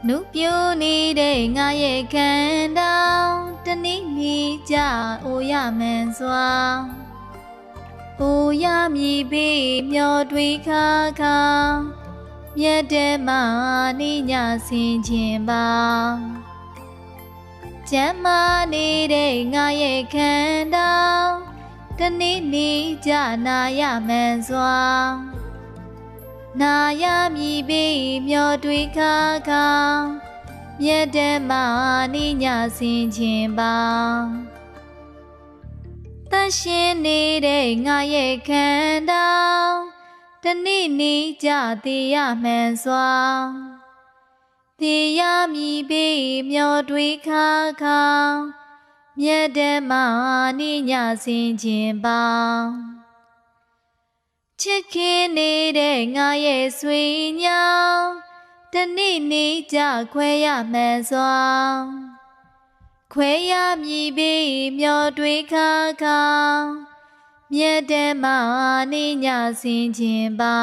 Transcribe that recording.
နုပြိုနေတဲ့ငါရဲ့ခန္ဓာတနေ့နေ့ကြအိုရမှန်စွာအိုရမည်ပေမျောတွေခါခါမြတ်တဲ့မနိညာဆင်ခြင်းပါကျမ်းမာနေတဲ့ငါရဲ့ခန္ဓာတနေ့နေ့ကြနာရမှန်စွာနာရမည်ပေမျောတွေခါခါမြတ်တဲ့မနိညာဆင်ခြင်းပါတရှင်နေတဲ့ငါရဲ့ခန္ဓာတနေ့နေ့ကြသေးရမှန်စွာသေးရမည်ပေမျောတွေခါခါမြတ်တဲ့မနိညာဆင်ခြင်းပါချစ်ခင်နေတဲ့ငါရဲ့ဆွေညောင်တနေ့နေ့ကြခွဲရမှန်စွာခွဲရမည်ပေမျောတွေခါခါမြတ်တဲ့မနိညာဆင်ခြင်းပါ